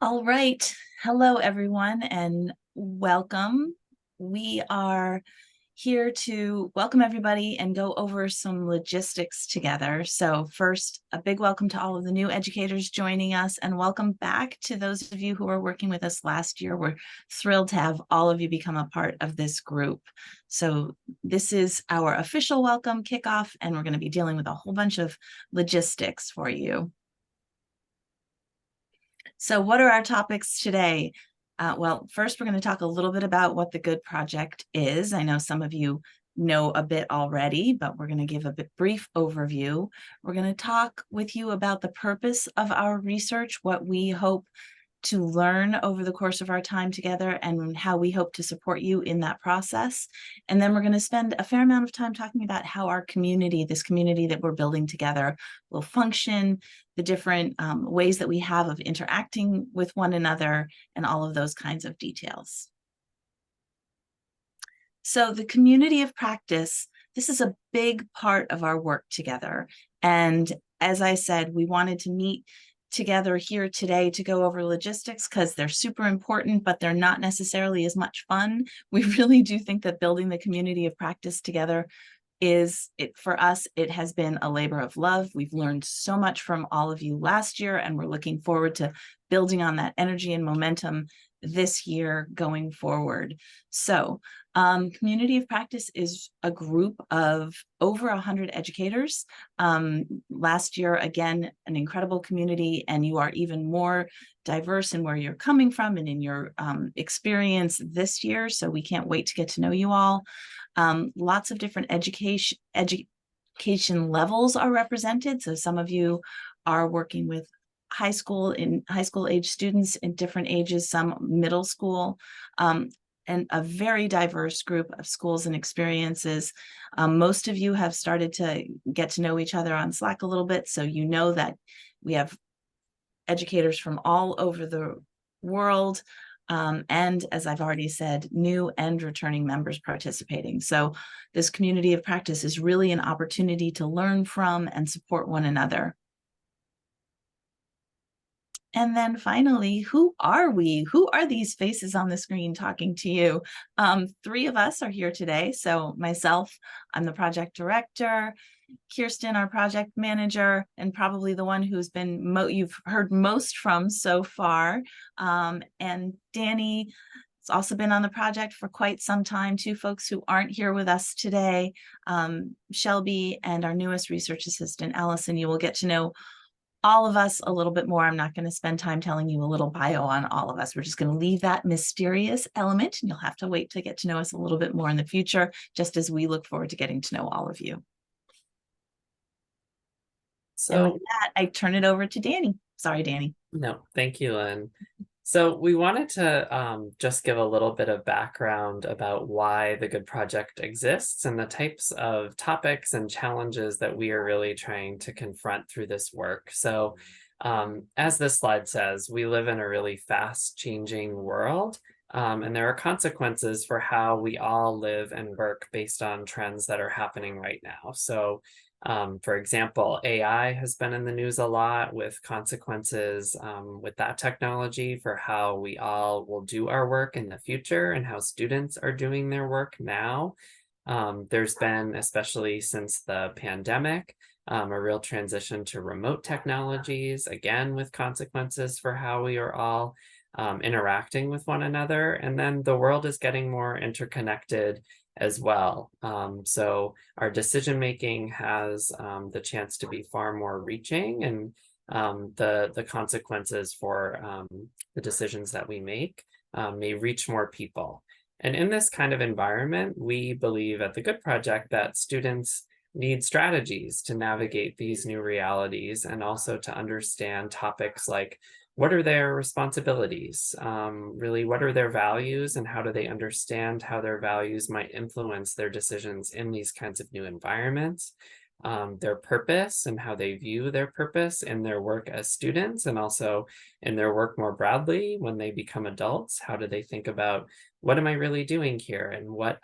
All right. Hello, everyone, and welcome. We are here to welcome everybody and go over some logistics together. So first, a big welcome to all of the new educators joining us, and welcome back to those of you who were working with us last year. We're thrilled to have all of you become a part of this group. So this is our official welcome kickoff, and we're going to be dealing with a whole bunch of logistics for you. So what are our topics today? Well, first, we're going to talk a little bit about what the Good Project is. I know some of you know a bit already, but we're going to give a brief overview. We're going to talk with you about the purpose of our research, what we hope to learn over the course of our time together, and how we hope to support you in that process. And then we're going to spend a fair amount of time talking about how our community, this community that we're building together, will function, the different ways that we have of interacting with one another, and all of those kinds of details. So the community of practice, this is a big part of our work together. And as I said, we wanted to meet together here today to go over logistics because they're super important, but they're not necessarily as much fun. We really do think that building the community of practice together for us, it has been a labor of love. We've learned so much from all of you last year, and we're looking forward to building on that energy and momentum this year going forward. So Community of Practice is a group of over 100 educators. Last year, again, an incredible community, and you are even more diverse in where you're coming from and in your experience this year. So we can't wait to get to know you all. Lots of different education levels are represented. So some of you are working with high school age students in different ages, some middle school, and a very diverse group of schools and experiences. Most of you have started to get to know each other on Slack a little bit, so you know that we have educators from all over the world, and as I've already said, new and returning members participating. So this community of practice is really an opportunity to learn from and support one another. And then finally, who are we? Who are these faces on the screen talking to you? Three of us are here today. So myself, I'm the project director, Kirsten, our project manager, and probably the one who's been you've heard most from so far. And Danny has also been on the project for quite some time. Two folks who aren't here with us today, Shelby and our newest research assistant, Allison. You will get to know all of us a little bit more. I'm not going to spend time telling you a little bio on all of us. We're just going to leave that mysterious element, and you'll have to wait to get to know us a little bit more in the future, just as we look forward to getting to know all of you. So with that, I turn it over to Danny. Sorry, Danny. No, thank you, Lynn. So we wanted to just give a little bit of background about why the Good Project exists and the types of topics and challenges that we are really trying to confront through this work. So as this slide says, we live in a really fast-changing world, and there are consequences for how we all live and work based on trends that are happening right now. So for example, AI has been in the news a lot with consequences with that technology for how we all will do our work in the future and how students are doing their work now. There's been, especially since the pandemic, a real transition to remote technologies, again, with consequences for how we are all interacting with one another. And then the world is getting more interconnected as well. So our decision making has the chance to be far more reaching, and the consequences for the decisions that we make may reach more people. And in this kind of environment, we believe at the Good Project that students need strategies to navigate these new realities, and also to understand topics like, what are their responsibilities? Really, what are their values, and how do they understand how their values might influence their decisions in these kinds of new environments? Their purpose and how they view their purpose in their work as students, and also in their work more broadly when they become adults. How do they think about, what am I really doing here, and what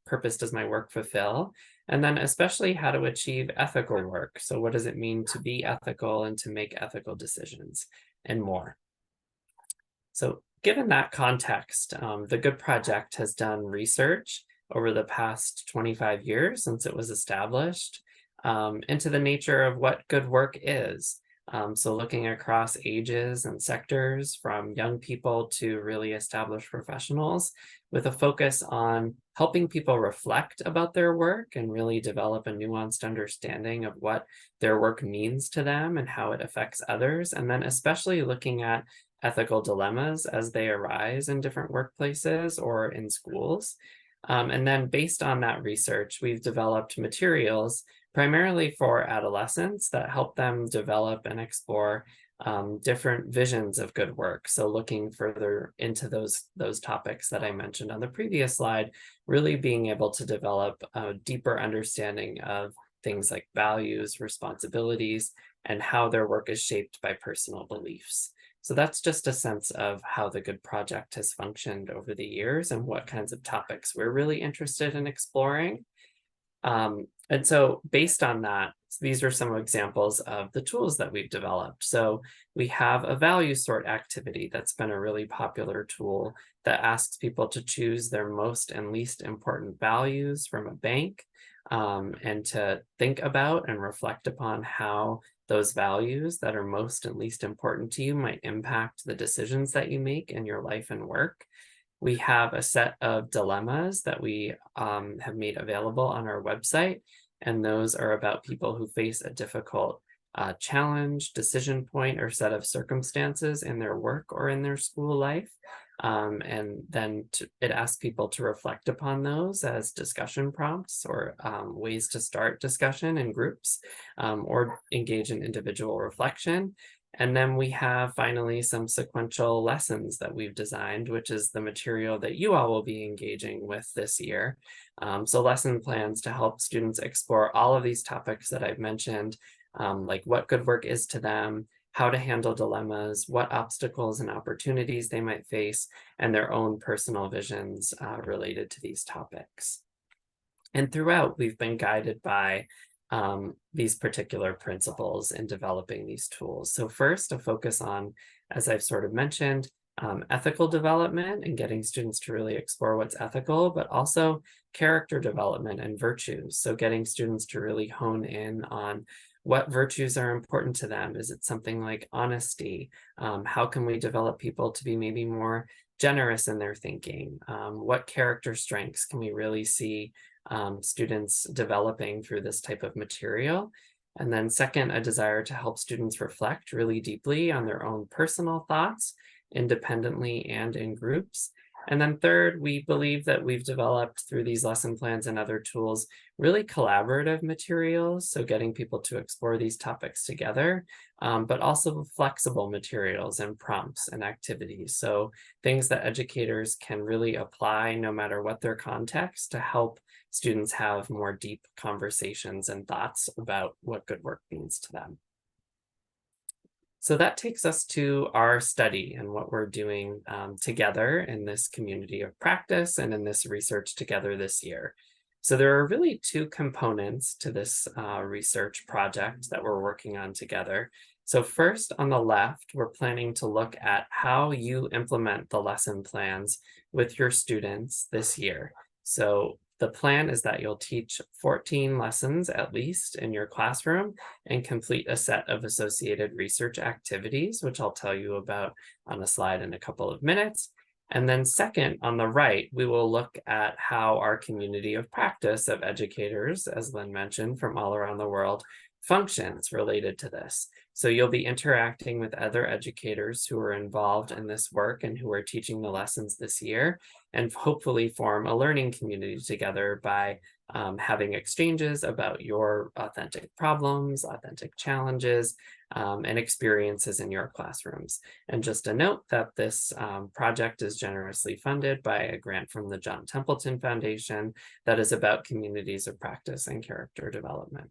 purpose does my work fulfill? And then especially how to achieve ethical work. So what does it mean to be ethical and to make ethical decisions, and more. So given that context, the Good Project has done research over the past 25 years since it was established into the nature of what good work is. So looking across ages and sectors from young people to really established professionals with a focus on helping people reflect about their work and really develop a nuanced understanding of what their work means to them and how it affects others. And then especially looking at ethical dilemmas as they arise in different workplaces or in schools. And then based on that research, we've developed materials primarily for adolescents that help them develop and explore different visions of good work. So looking further into those topics that I mentioned on the previous slide, really being able to develop a deeper understanding of things like values, responsibilities, and how their work is shaped by personal beliefs. So that's just a sense of how the Good Project has functioned over the years and what kinds of topics we're really interested in exploring. And so based on that, these are some examples of the tools that we've developed. So we have a value sort activity that's been a really popular tool that asks people to choose their most and least important values from a bank, and to think about and reflect upon how those values that are most and least important to you might impact the decisions that you make in your life and work. We have a set of dilemmas that we have made available on our website, and those are about people who face a difficult challenge, decision point, or set of circumstances in their work or in their school life. And then it asks people to reflect upon those as discussion prompts or ways to start discussion in groups, or engage in individual reflection. And then we have finally some sequential lessons that we've designed, which is the material that you all will be engaging with this year. So lesson plans to help students explore all of these topics that I've mentioned, like what good work is to them, how to handle dilemmas, what obstacles and opportunities they might face, and their own personal visions related to these topics. And throughout, we've been guided by these particular principles in developing these tools. So first, a focus on, as I've sort of mentioned, ethical development and getting students to really explore what's ethical, but also character development and virtues. So getting students to really hone in on what virtues are important to them. Is it something like honesty? How can we develop people to be maybe more generous in their thinking? What character strengths can we really see students developing through this type of material? And then second, a desire to help students reflect really deeply on their own personal thoughts, independently and in groups. And then third, we believe that we've developed through these lesson plans and other tools, really collaborative materials. So getting people to explore these topics together, but also flexible materials and prompts and activities. So things that educators can really apply no matter what their context to help students have more deep conversations and thoughts about what good work means to them. So that takes us to our study and what we're doing together in this community of practice and in this research together this year. So there are really two components to this research project that we're working on together. So first, on the left, we're planning to look at how you implement the lesson plans with your students this year. So the plan is that you'll teach 14 lessons at least in your classroom and complete a set of associated research activities, which I'll tell you about on a slide in a couple of minutes. And then second, on the right, we will look at how our community of practice of educators, as Lynn mentioned, from all around the world, functions related to this. So you'll be interacting with other educators who are involved in this work and who are teaching the lessons this year, and hopefully form a learning community together by having exchanges about your authentic problems, authentic challenges, and experiences in your classrooms. And just a note that this project is generously funded by a grant from the John Templeton Foundation that is about communities of practice and character development.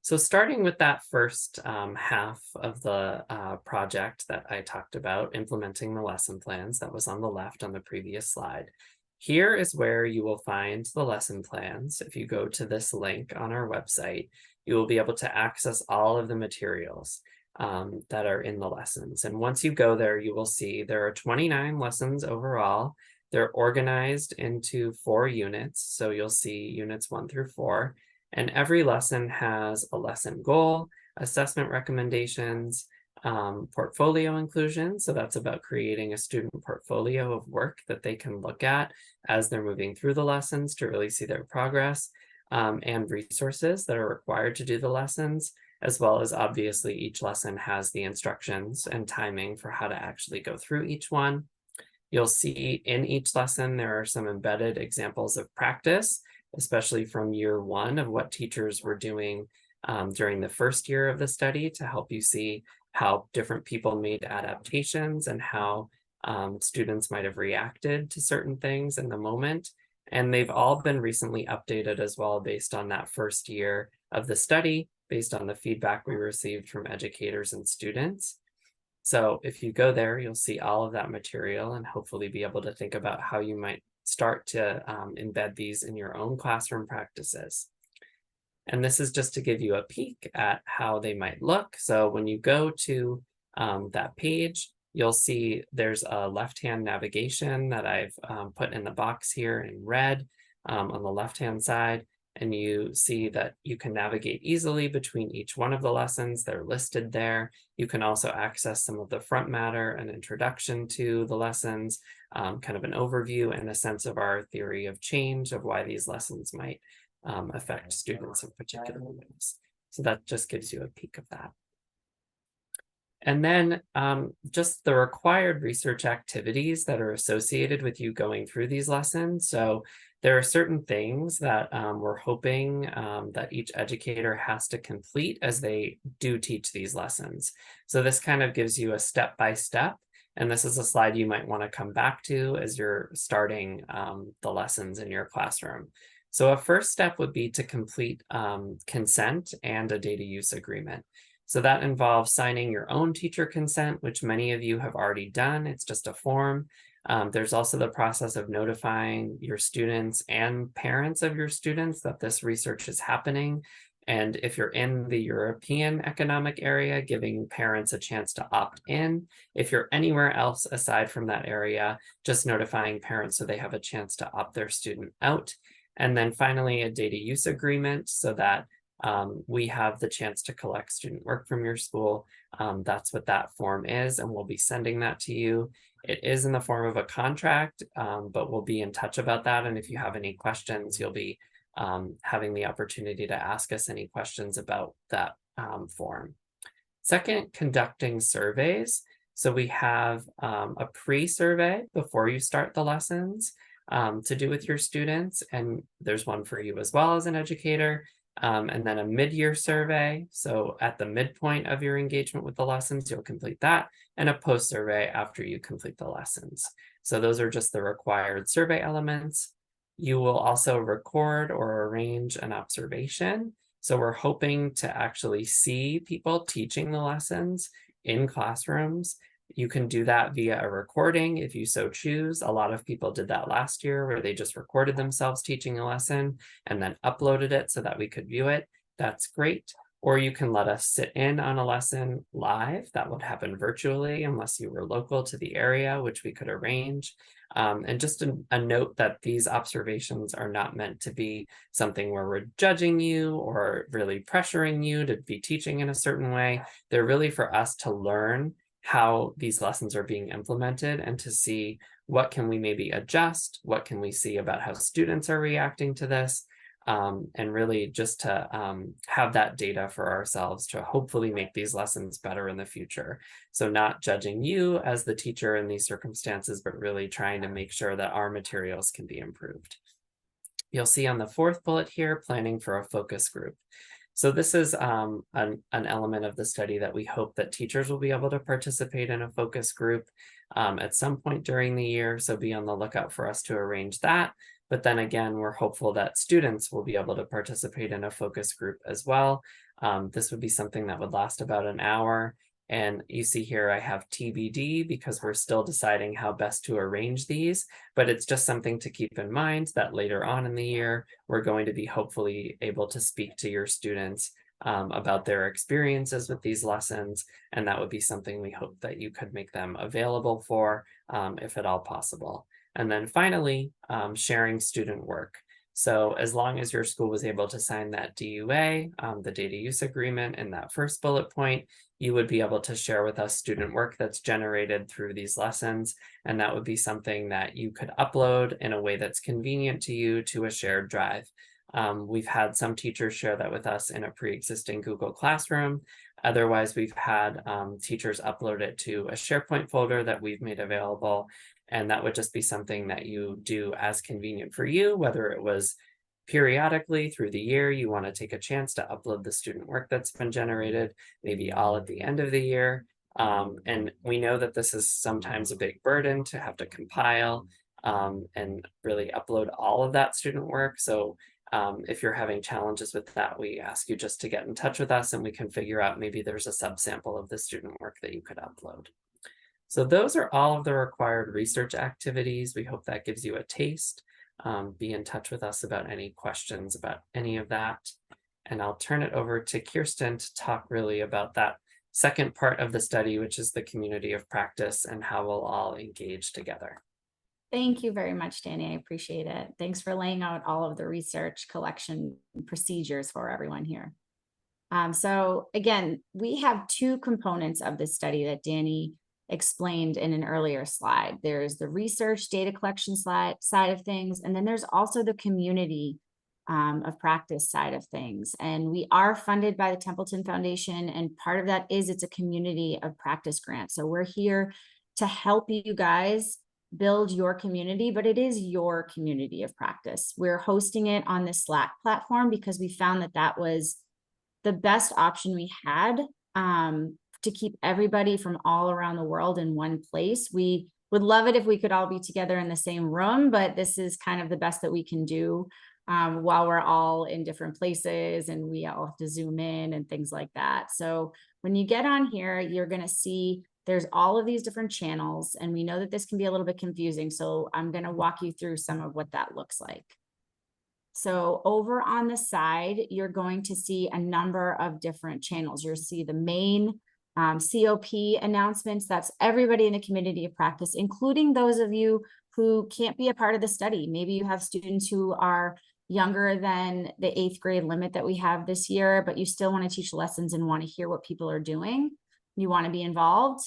So starting with that first half of the project that I talked about, implementing the lesson plans that was on the left on the previous slide. Here is where you will find the lesson plans. If you go to this link on our website, you will be able to access all of the materials. that are in the lessons. And once you go there, you will see there are 29 lessons overall. They're organized into 4 units. So you'll see units 1 through 4. And every lesson has a lesson goal, assessment recommendations, portfolio inclusion. So that's about creating a student portfolio of work that they can look at as they're moving through the lessons to really see their progress, and resources that are required to do the lessons, as well as obviously each lesson has the instructions and timing for how to actually go through each one. You'll see in each lesson, there are some embedded examples of practice, especially from year 1 of what teachers were doing during the first year of the study to help you see how different people made adaptations and how students might have reacted to certain things in the moment. And they've all been recently updated as well based on that first year of the study, based on the feedback we received from educators and students. So if you go there, you'll see all of that material and hopefully be able to think about how you might start to embed these in your own classroom practices. And this is just to give you a peek at how they might look. So when you go to that page, you'll see there's a left-hand navigation that I've put in the box here in red on the left-hand side. And you see that you can navigate easily between each one of the lessons. They're listed there. You can also access some of the front matter, an introduction to the lessons, kind of an overview and a sense of our theory of change of why these lessons might affect students in particular ways. So that just gives you a peek of that. And then just the required research activities that are associated with you going through these lessons. So there are certain things that we're hoping that each educator has to complete as they do teach these lessons. So this kind of gives you a step-by-step, and this is a slide you might want to come back to as you're starting the lessons in your classroom. So a first step would be to complete consent and a data use agreement. So that involves signing your own teacher consent, which many of you have already done. It's just a form. There's also the process of notifying your students and parents of your students that this research is happening. And if you're in the European Economic Area, giving parents a chance to opt in. If you're anywhere else aside from that area, just notifying parents so they have a chance to opt their student out. And then finally, a data use agreement so that we have the chance to collect student work from your school. That's what that form is, and we'll be sending that to you. It is in the form of a contract, but we'll be in touch about that. And if you have any questions, you'll be having the opportunity to ask us any questions about that form. Second, conducting surveys. So we have a pre-survey before you start the lessons to do with your students, and there's one for you as well as an educator. And then a mid-year survey. So at the midpoint of your engagement with the lessons, you'll complete that, and a post-survey after you complete the lessons. So those are just the required survey elements. You will also record or arrange an observation. So we're hoping to actually see people teaching the lessons in classrooms. You can do that via a recording if you so choose. A lot of people did that last year where they just recorded themselves teaching a lesson and then uploaded it so that we could view it. That's great. Or you can let us sit in on a lesson live. That would happen virtually unless you were local to the area, which we could arrange. And just a note that these observations are not meant to be something where we're judging you or really pressuring you to be teaching in a certain way. They're really for us to learn how these lessons are being implemented and to see what can we maybe adjust, what can we see about how students are reacting to this, and really just to have that data for ourselves to hopefully make these lessons better in the future. So not judging you as the teacher in these circumstances, but really trying to make sure that our materials can be improved. You'll see on the fourth bullet here, planning for a focus group. So this is an element of the study that we hope that teachers will be able to participate in a focus group at some point during the year. So be on the lookout for us to arrange that. But then again, we're hopeful that students will be able to participate in a focus group as well. This would be something that would last about an hour. And you see here I have TBD because we're still deciding how best to arrange these, but it's just something to keep in mind that later on in the year, we're going to be hopefully able to speak to your students about their experiences with these lessons, and that would be something we hope that you could make them available for, if at all possible. And then finally, sharing student work. So as long as your school was able to sign that DUA, the data use agreement in that first bullet point, you would be able to share with us student work that's generated through these lessons. And that would be something that you could upload in a way that's convenient to you to a shared drive. We've had some teachers share that with us in a pre-existing Google Classroom. Otherwise, we've had teachers upload it to a SharePoint folder that we've made available. And that would just be something that you do as convenient for you, whether it was periodically through the year, you want to take a chance to upload the student work that's been generated, maybe all at the end of the year. And we know that this is sometimes a big burden to have to compile and really upload all of that student work. So if you're having challenges with that, we ask you just to get in touch with us and we can figure out maybe there's a subsample of the student work that you could upload. So those are all of the required research activities. We hope that gives you a taste. Be in touch with us about any questions about any of that. And I'll turn it over to Kirsten to talk really about that second part of the study, which is the community of practice and how we'll all engage together. Thank you very much, Danny. I appreciate it. Thanks for laying out all of the research collection procedures for everyone here. So again, we have two components of this study that Danny explained in an earlier slide. There's the research data collection side of things, and then there's also the community of practice side of things. And we are funded by the Templeton Foundation, and part of that is it's a community of practice grant. So we're here to help you guys build your community, but it is your community of practice. We're hosting it on the Slack platform because we found that that was the best option we had to keep everybody from all around the world in one place. We would love it if we could all be together in the same room, but this is kind of the best that we can do while we're all in different places and we all have to zoom in and things like that. So when you get on here, you're going to see there's all of these different channels, and we know that this can be a little bit confusing. So I'm going to walk you through some of what that looks like. So over on the side, you're going to see a number of different channels. You'll see the main COP announcements. That's everybody in the community of practice, including those of you who can't be a part of the study. Maybe you have students who are younger than the 8th grade limit that we have this year, but you still want to teach lessons and want to hear what people are doing. You want to be involved.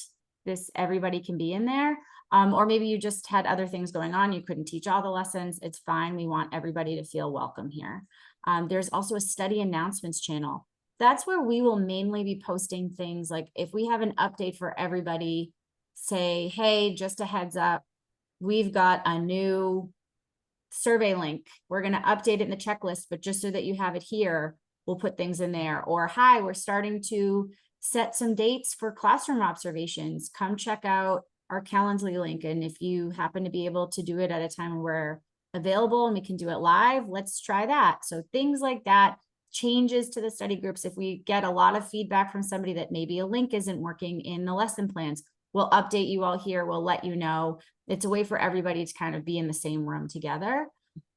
Everybody can be in there. Or maybe you just had other things going on. You couldn't teach all the lessons. It's fine. We want everybody to feel welcome here. There's also a study announcements channel. That's where we will mainly be posting things like if we have an update for everybody, say, hey, just a heads up, we've got a new survey link. We're going to update it in the checklist, but just so that you have it here, we'll put things in there. Or, hi, we're starting to set some dates for classroom observations. Come check out our Calendly link. And if you happen to be able to do it at a time where we're available and we can do it live, let's try that. So things like that, changes to the study groups. If we get a lot of feedback from somebody that maybe a link isn't working in the lesson plans, we'll update you all here. We'll let you know. It's a way for everybody to kind of be in the same room together.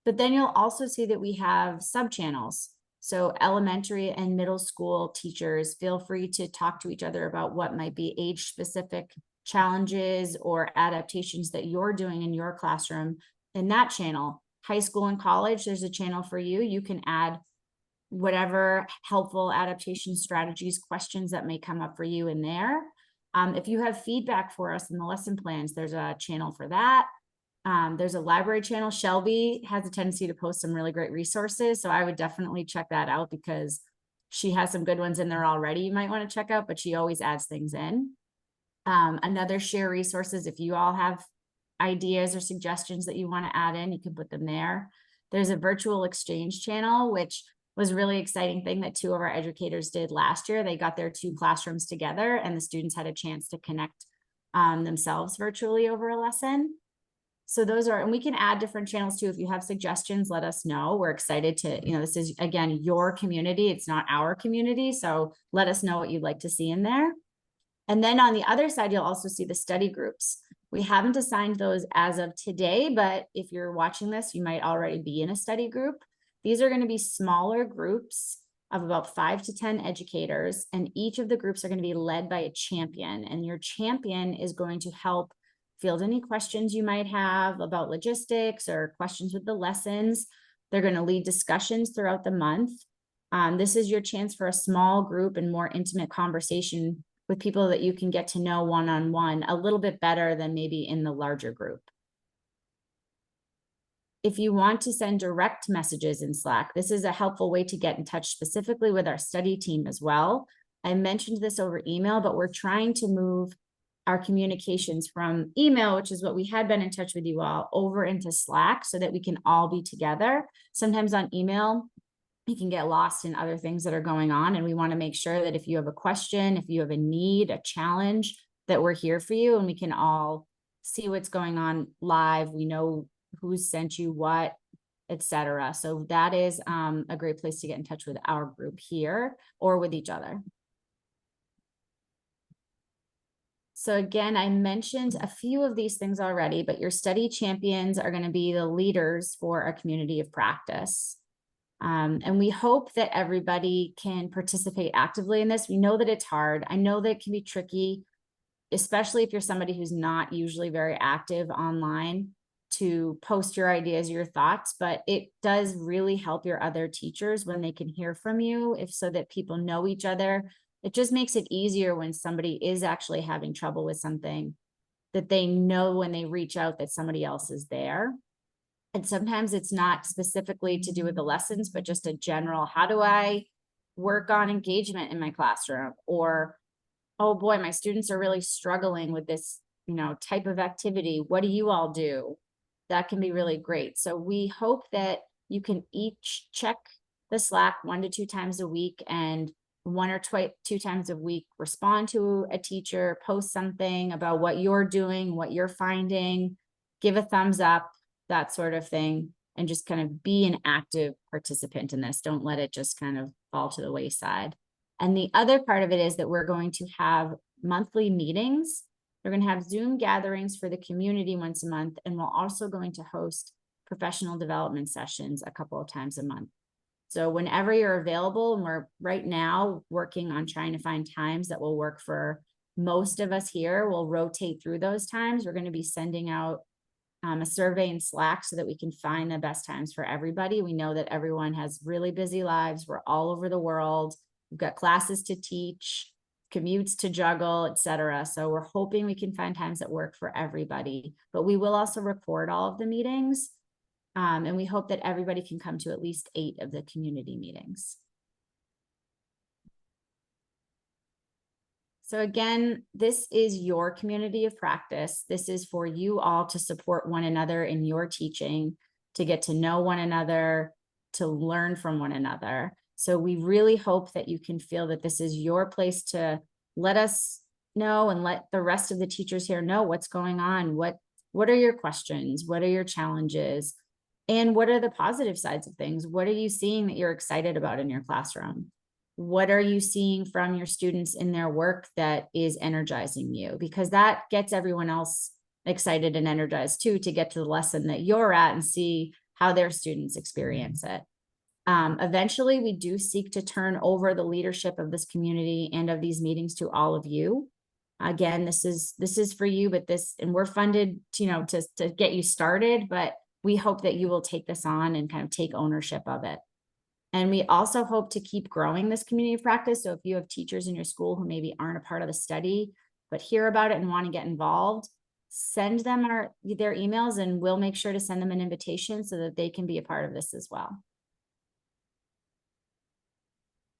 But then you'll also see that we have sub-channels. So elementary and middle school teachers, feel free to talk to each other about what might be age-specific challenges or adaptations that you're doing in your classroom in that channel. High school and college, there's a channel for you. You can add whatever helpful adaptation strategies, questions that may come up for you in there. If you have feedback for us in the lesson plans, there's a channel for that. There's a library channel. Shelby has a tendency to post some really great resources. So I would definitely check that out because she has some good ones in there already you might want to check out, but she always adds things in. Another share resources. If you all have ideas or suggestions that you want to add in, you can put them there. There's a virtual exchange channel, which was a really exciting thing that 2 of our educators did last year. They got their 2 classrooms together and the students had a chance to connect themselves virtually over a lesson. So those are, and we can add different channels too. If you have suggestions, let us know. We're excited to, this is, again, your community. It's not our community. So let us know what you'd like to see in there. And then on the other side, you'll also see the study groups. We haven't assigned those as of today, but if you're watching this, you might already be in a study group. These are going to be smaller groups of about 5 to 10 educators, and each of the groups are going to be led by a champion. And your champion is going to help field any questions you might have about logistics or questions with the lessons. They're going to lead discussions throughout the month. This is your chance for a small group and more intimate conversation with people that you can get to know one-on-one a little bit better than maybe in the larger group. If you want to send direct messages in Slack, this is a helpful way to get in touch specifically with our study team as well. I mentioned this over email, but we're trying to move our communications from email, which is what we had been in touch with you all, over into Slack so that we can all be together. Sometimes on email, you can get lost in other things that are going on. And we want to make sure that if you have a question, if you have a need, a challenge, that we're here for you and we can all see what's going on live. We know who's sent you what, etc. So that is a great place to get in touch with our group here or with each other. So again, I mentioned a few of these things already, but your study champions are going to be the leaders for a community of practice. And we hope that everybody can participate actively in this. We know that it's hard. I know that it can be tricky, especially if you're somebody who's not usually very active online, to post your ideas, your thoughts, but it does really help your other teachers when they can hear from you, so that people know each other. It just makes it easier when somebody is actually having trouble with something, that they know when they reach out that somebody else is there. And sometimes it's not specifically to do with the lessons, but just a general, how do I work on engagement in my classroom? Or, oh boy, my students are really struggling with this, type of activity. What do you all do? That can be really great. So we hope that you can each check the Slack 1 to 2 times a week, and 1 or 2 times a week respond to a teacher, post something about what you're doing, what you're finding, give a thumbs up, that sort of thing, and just kind of be an active participant in this. Don't let it just kind of fall to the wayside. And the other part of it is that we're going to have monthly meetings. We're going to have Zoom gatherings for the community once a month, and we're also going to host professional development sessions a couple of times a month. So whenever you're available, and we're right now working on trying to find times that will work for most of us here, we'll rotate through those times. We're going to be sending out a survey in Slack so that we can find the best times for everybody. We know that everyone has really busy lives. We're all over the world. We've got classes to teach, commutes to juggle, etc. So we're hoping we can find times that work for everybody, but we will also record all of the meetings. And we hope that everybody can come to at least 8 of the community meetings. So again, this is your community of practice. This is for you all to support one another in your teaching, to get to know one another, to learn from one another. So we really hope that you can feel that this is your place to let us know and let the rest of the teachers here know what's going on. What are your questions? What are your challenges? And what are the positive sides of things? What are you seeing that you're excited about in your classroom? What are you seeing from your students in their work that is energizing you? Because that gets everyone else excited and energized too, to get to the lesson that you're at and see how their students experience it. Eventually, we do seek to turn over the leadership of this community and of these meetings to all of you. Again, this is for you, but and we're funded, to get you started, but we hope that you will take this on and kind of take ownership of it. And we also hope to keep growing this community of practice. So if you have teachers in your school who maybe aren't a part of the study, but hear about it and want to get involved, send them their emails, and we'll make sure to send them an invitation so that they can be a part of this as well.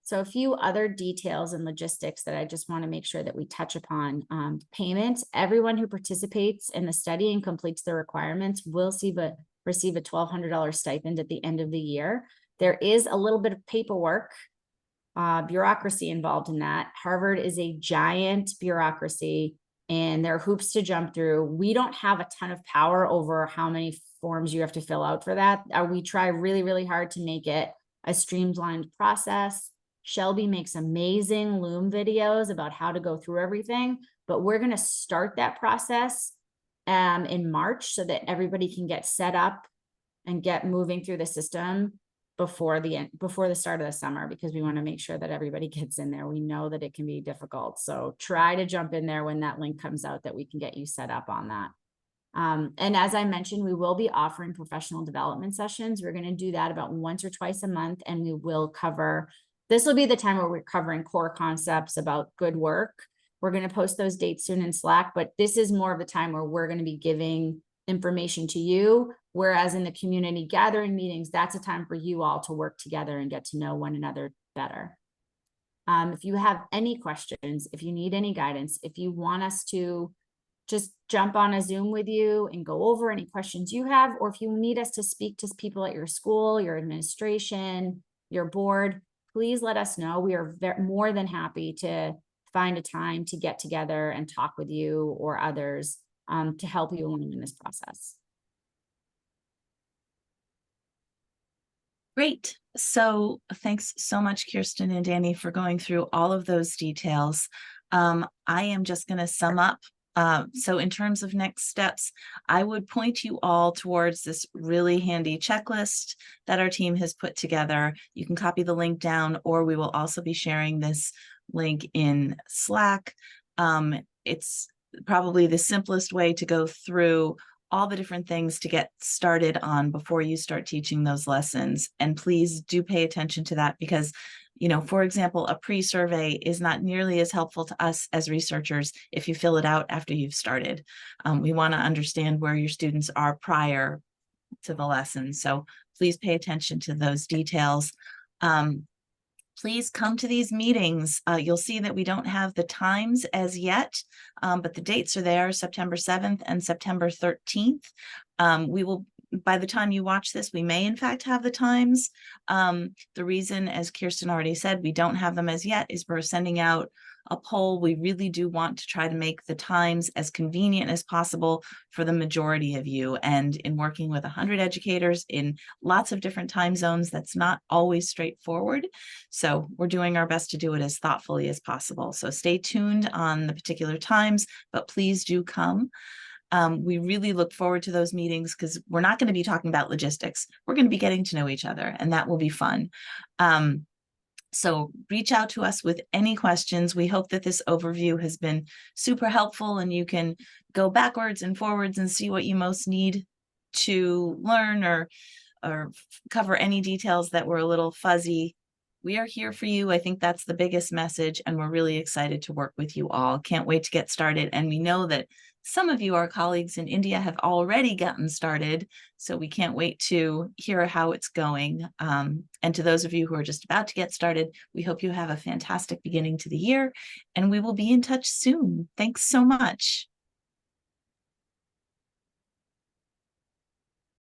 So a few other details and logistics that I just want to make sure that we touch upon. Payment. Everyone who participates in the study and completes the requirements will receive a $1,200 stipend at the end of the year. There is a little bit of paperwork, bureaucracy involved in that. Harvard is a giant bureaucracy, and there are hoops to jump through. We don't have a ton of power over how many forms you have to fill out for that. We try really, really hard to make it a streamlined process. Shelby makes amazing Loom videos about how to go through everything, but we're going to start that process in March so that everybody can get set up and get moving through the system. before the start of the summer, because we want to make sure that everybody gets in there. We know that it can be difficult. So try to jump in there when that link comes out, that we can get you set up on that. And as I mentioned, we will be offering professional development sessions. We're going to do that about once or twice a month, and we will cover, this will be the time where we're covering core concepts about good work. We're going to post those dates soon in Slack, but this is more of the time where we're going to be giving information to you. Whereas in the community gathering meetings, that's a time for you all to work together and get to know one another better. If you have any questions, if you need any guidance, if you want us to just jump on a Zoom with you and go over any questions you have, or if you need us to speak to people at your school, your administration, your board, please let us know. We are more than happy to find a time to get together and talk with you or others to help you along in this process. Great. So thanks so much, Kirsten and Danny, for going through all of those details. I am just going to sum up. So in terms of next steps, I would point you all towards this really handy checklist that our team has put together. You can copy the link down, or we will also be sharing this link in Slack. It's probably the simplest way to go through all the different things to get started on before you start teaching those lessons. And please do pay attention to that, because, you know, for example, a pre-survey is not nearly as helpful to us as researchers if you fill it out after you've started. We want to understand where your students are prior to the lesson. So please pay attention to those details. Please come to these meetings. You'll see that we don't have the times as yet, but the dates are there, September 7th and September 13th. We will, by the time you watch this, we may in fact have the times. The reason, as Kirsten already said, we don't have them as yet is we're sending out a poll. We really do want to try to make the times as convenient as possible for the majority of you. And in working with 100 educators in lots of different time zones, that's not always straightforward. So we're doing our best to do it as thoughtfully as possible. So stay tuned on the particular times, but please do come. We really look forward to those meetings, because we're not going to be talking about logistics. We're going to be getting to know each other, and that will be fun. So reach out to us with any questions. We hope that this overview has been super helpful, and you can go backwards and forwards and see what you most need to learn, or cover any details that were a little fuzzy. We are here for you. I think that's the biggest message, and we're really excited to work with you all. Can't wait to get started. And we know that some of you, our colleagues in India, have already gotten started, so we can't wait to hear how it's going. And to those of you who are just about to get started, we hope you have a fantastic beginning to the year, and we will be in touch soon. Thanks so much.